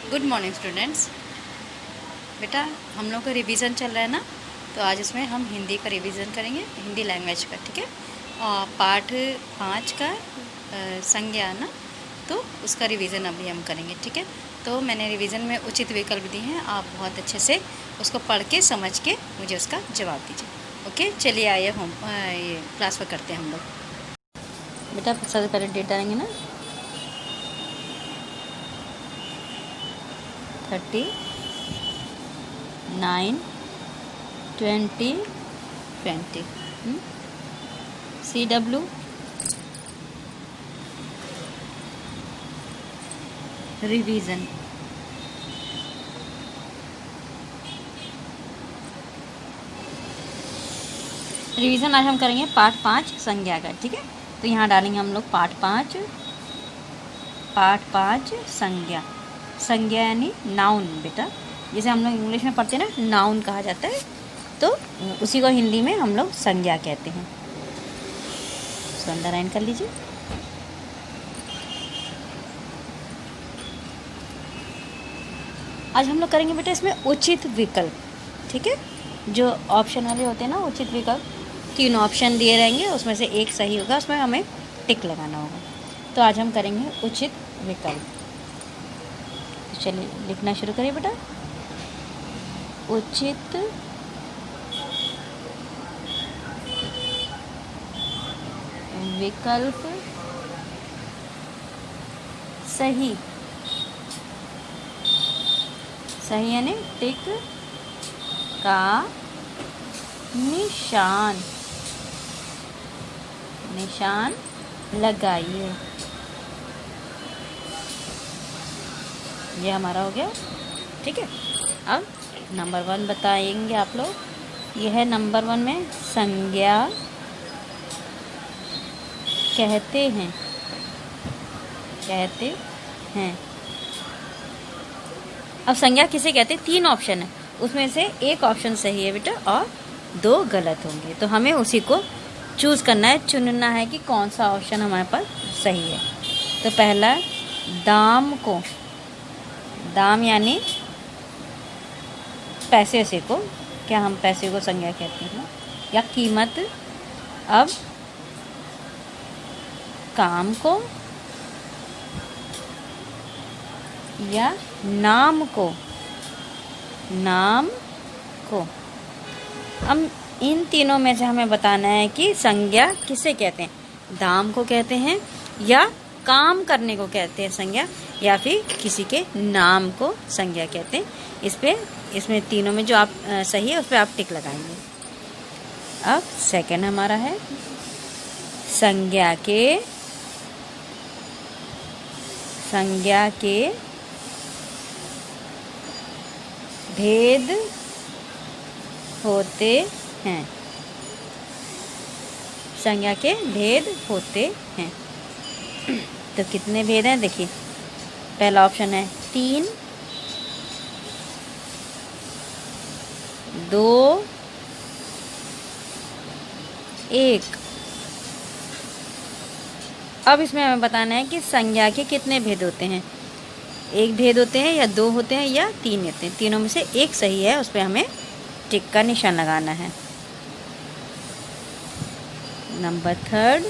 Good morning students. बेटा हम लोग का रिवीजन चल रहा है ना, तो आज इसमें हम हिंदी का रिवीजन करेंगे, हिंदी लैंग्वेज का। ठीक है। और पाठ 5 का संज्ञा ना, तो उसका रिवीजन अभी हम करेंगे। ठीक है। तो मैंने रिवीजन में उचित विकल्प दिए हैं, आप बहुत अच्छे से उसको पढ़ के समझ के मुझे उसका जवाब दीजिए। ओके, चलिए आइए हम ये क्लास पर करते हैं हम लोग। बेटा सबसे पहले डेट डालेंगे ना, 39 20 20 CW रिवीजन। रिवीजन आज हम करेंगे पाठ 5 संज्ञा का। ठीक है। तो यहाँ डालेंगे हम लोग पाठ 5 संज्ञा। संज्ञा यानी नाउन बेटा, जैसे हम लोग इंग्लिश में पढ़ते हैं ना, नाउन कहा जाता है, तो उसी को हिंदी में हम लोग संज्ञा कहते हैं। इसको अंडरलाइन कर लीजिए। आज हम लोग करेंगे बेटा इसमें उचित विकल्प। ठीक है। जो ऑप्शन वाले होते हैं ना, उचित विकल्प, 3 ऑप्शन दिए रहेंगे, उसमें से एक सही होगा, उसमें हमें टिक लगाना होगा। तो आज हम करेंगे उचित विकल्प। तो चलिए लिखना शुरू करिए बेटा। उचित विकल्प सही। सही यानी टिक का निशान लगाइए। ये हमारा हो गया। ठीक है। अब नंबर 1 बताएंगे आप लोग। यह है नंबर 1 में संज्ञा कहते हैं। अब संज्ञा किसे कहते हैं? 3 ऑप्शन है, उसमें से एक ऑप्शन सही है बेटा और 2 गलत होंगे। तो हमें उसी को चूज करना है, चुनना है कि कौन सा ऑप्शन हमारे पास सही है। तो पहला, दाम को, दाम यानी पैसे से को, क्या हम पैसे को संज्ञा कहते हैं या कीमत। अब काम को या नाम को। अब इन तीनों में से हमें बताना है कि संज्ञा किसे कहते हैं। दाम को कहते हैं या काम करने को कहते हैं संज्ञा, या फिर किसी के नाम को संज्ञा कहते हैं। इसमें तीनों में जो आप सही है उस पर आप टिक लगाएंगे। अब सेकंड हमारा है संज्ञा के भेद होते हैं। संज्ञा के भेद होते हैं। तो कितने भेद हैं देखिए। पहला ऑप्शन है 3, 2, 1। अब इसमें हमें बताना है कि संज्ञा के कितने भेद होते हैं। 1 भेद होते हैं या 2 होते हैं या 3 होते हैं। तीनों में से एक सही है, उस पर हमें टिक का निशान लगाना है। नंबर 3,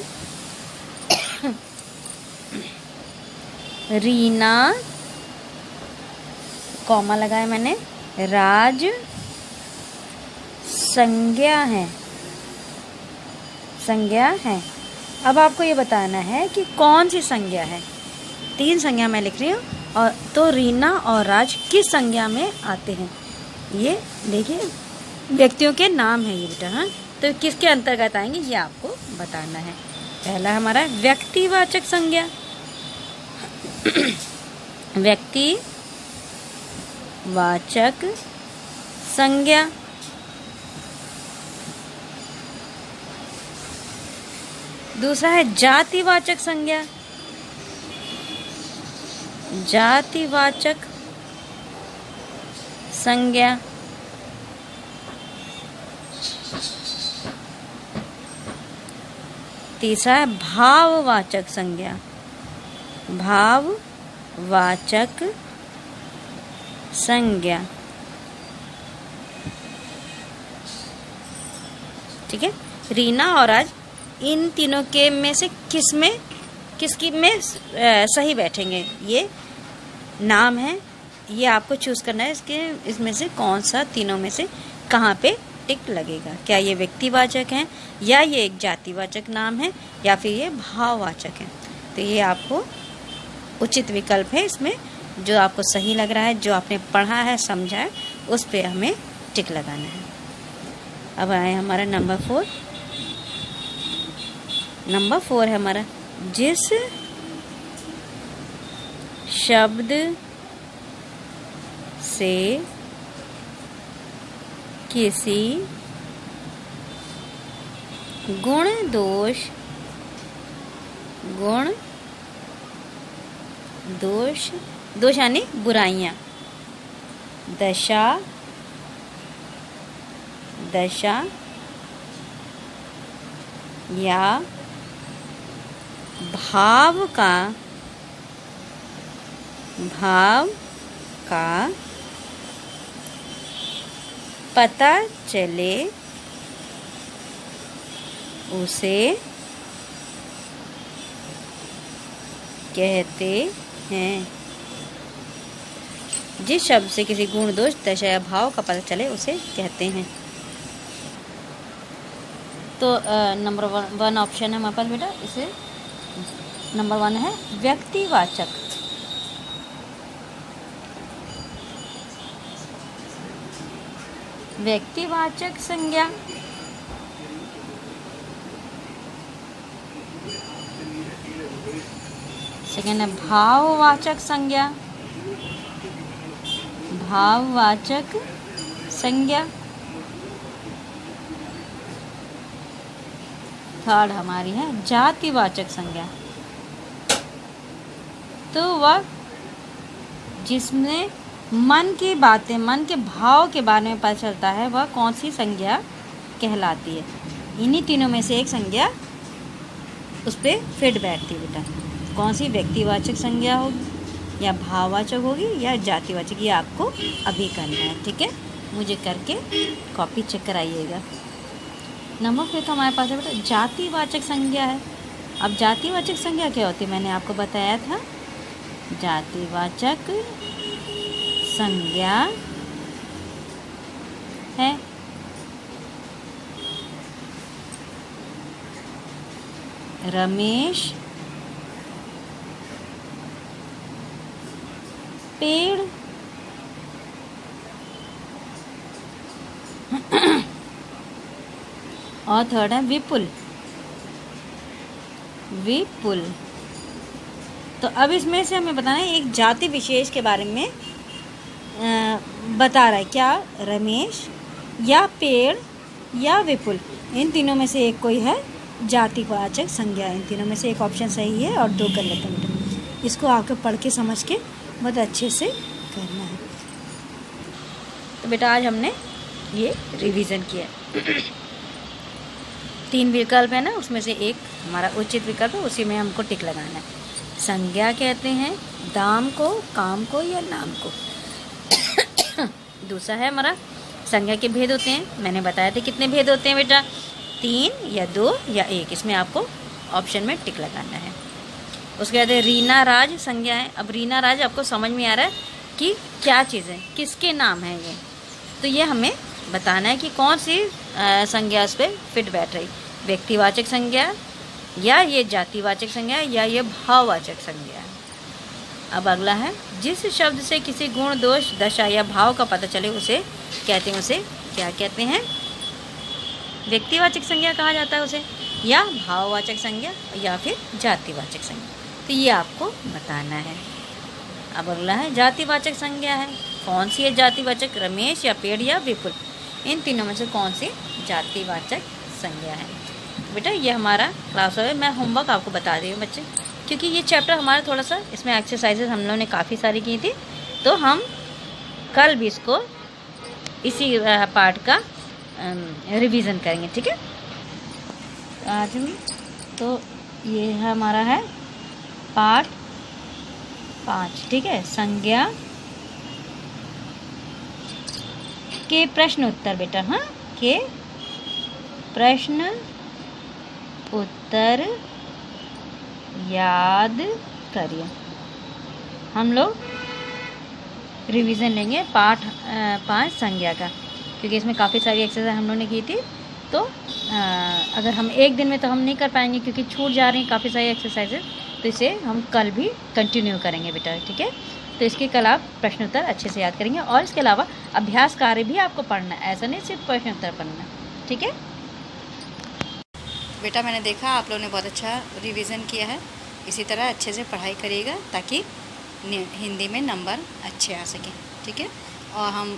रीना, कॉमा लगाया मैंने, राज संज्ञा है। अब आपको ये बताना है कि कौन सी संज्ञा है। 3 संज्ञा मैं लिख रही हूँ, और तो रीना और राज किस संज्ञा में आते हैं। ये देखिए व्यक्तियों के नाम है ये बेटा। हाँ, तो किसके अंतर्गत आएंगे ये आपको बताना है। पहला हमारा व्यक्तिवाचक संज्ञा। व्यक्तिवाचक संज्ञा। दूसरा है जातिवाचक संज्ञा। जातिवाचक संज्ञा। तीसरा है भाववाचक संज्ञा। भाववाचक संज्ञा। ठीक है, रीना और राज इन तीनों के में से किसकी में सही बैठेंगे, ये नाम है, ये आपको चूज करना है। इसमें से कौन सा तीनों में से कहाँ पे टिक लगेगा, क्या ये व्यक्तिवाचक है, या ये एक जातिवाचक नाम है, या फिर ये भाववाचक है। तो ये आपको उचित विकल्प है, इसमें जो आपको सही लग रहा है, जो आपने पढ़ा है, समझा है, उस पे हमें टिक लगाना है। अब आए हमारा नंबर 4। नंबर 4 है हमारा, जिस शब्द से किसी गुण दोष यानी बुराइयां, दशा या भाव का पता चले उसे कहते हैं। जिस शब्द से किसी गुण दोष दशा या भाव का पता चले उसे कहते हैं। तो नंबर 1 ऑप्शन है हमारे पास बेटा, इसे नंबर 1 है व्यक्तिवाचक। व्यक्तिवाचक संज्ञा। सेकेंड है भाववाचक संज्ञा। भाववाचक संज्ञा। थर्ड हमारी है जातिवाचक संज्ञा। तो वह जिसमें मन की बातें, मन के भाव के बारे में पता चलता है, वह कौन सी संज्ञा कहलाती है। इन्हीं तीनों में से एक संज्ञा उस पर फिट बैठती है बेटा। कौन सी, व्यक्तिवाचक संज्ञा होगी या भाववाचक होगी या जातिवाचक, ये आपको अभी करना है। ठीक है, मुझे करके कॉपी चेक कराइएगा। नंबर 5 हमारे पास है बेटा जातिवाचक संज्ञा है। अब जातिवाचक संज्ञा क्या होती है, मैंने आपको बताया था। जातिवाचक संज्ञा है रमेश पेड़ और थर्ड है विपुल। तो अब इसमें से हमें बताना है एक जाति विशेष के बारे में बता रहा है। क्या, रमेश या पेड़ या विपुल, इन तीनों में से एक कोई है जातिवाचक संज्ञा। इन तीनों में से एक ऑप्शन सही है और 2 कर लेते हैं बेटा। इसको आपको पढ़ के समझ के बहुत अच्छे से करना है। तो बेटा आज हमने ये रिवीजन किया। 3 विकल्प है ना, उसमें से एक हमारा उचित विकल्प है, उसी में हमको टिक लगाना है। संज्ञा कहते हैं दाम को, काम को या नाम को। दूसरा है हमारा संज्ञा के भेद होते हैं। मैंने बताया था कितने भेद होते हैं बेटा, 3 या 2 या 1। इसमें आपको ऑप्शन में टिक लगाना है। उसके बाद रीना राज संज्ञा है। अब रीना राज आपको समझ में आ रहा है कि क्या चीज़ है, किसके नाम है ये। तो ये हमें बताना है कि कौन सी संज्ञा उस पर फिट बैठ रही, व्यक्तिवाचक संज्ञा या ये जातिवाचक संज्ञा या ये भाववाचक संज्ञा। अब अगला है जिस शब्द से किसी गुण दोष दशा या भाव का पता चले उसे कहते हैं, उसे क्या कहते हैं, व्यक्तिवाचक संज्ञा कहा जाता है उसे, या भाववाचक संज्ञा या फिर जातिवाचक संज्ञा। तो ये आपको बताना है। अब अगला है जातिवाचक संज्ञा है। कौन सी है जातिवाचक, रमेश या पेड़ या विपुल, इन तीनों में से कौन सी जातिवाचक संज्ञा है। बेटा ये हमारा क्लास है, मैं होमवर्क आपको बता रही हूँ बच्चे, क्योंकि ये चैप्टर हमारा थोड़ा सा, इसमें एक्सरसाइजेज हम लोगों ने काफ़ी सारी की थी, तो हम कल भी इसको इसी पार्ट का रिवीजन करेंगे। ठीक है, आज तो ये है हमारा है पार्ट 5। ठीक है, संज्ञा के प्रश्न उत्तर बेटा, हाँ, के प्रश्न उत्तर याद करिए। हम लोग रिवीजन लेंगे पाठ 5 संज्ञा का, क्योंकि इसमें काफ़ी सारी एक्सरसाइज हम लोगों ने की थी। तो अगर हम एक दिन में तो हम नहीं कर पाएंगे क्योंकि छूट जा रही हैं काफ़ी सारी एक्सरसाइजेज, तो इसे हम कल भी कंटिन्यू करेंगे बेटा, ठीक है। तो इसके कल आप प्रश्न उत्तर अच्छे से याद करेंगे और इसके अलावा अभ्यास कार्य भी आपको पढ़ना है, ऐसा नहीं सिर्फ प्रश्न उत्तर पढ़ना है, ठीक है बेटा। मैंने देखा आप लोगों ने बहुत अच्छा रिवीजन किया है, इसी तरह अच्छे से पढ़ाई करिएगा ताकि हिंदी में नंबर अच्छे आ सकें, ठीक है। और हम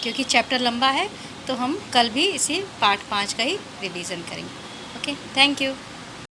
क्योंकि चैप्टर लंबा है तो हम कल भी इसी पार्ट 5 का ही रिवीजन करेंगे। Okay, thank you.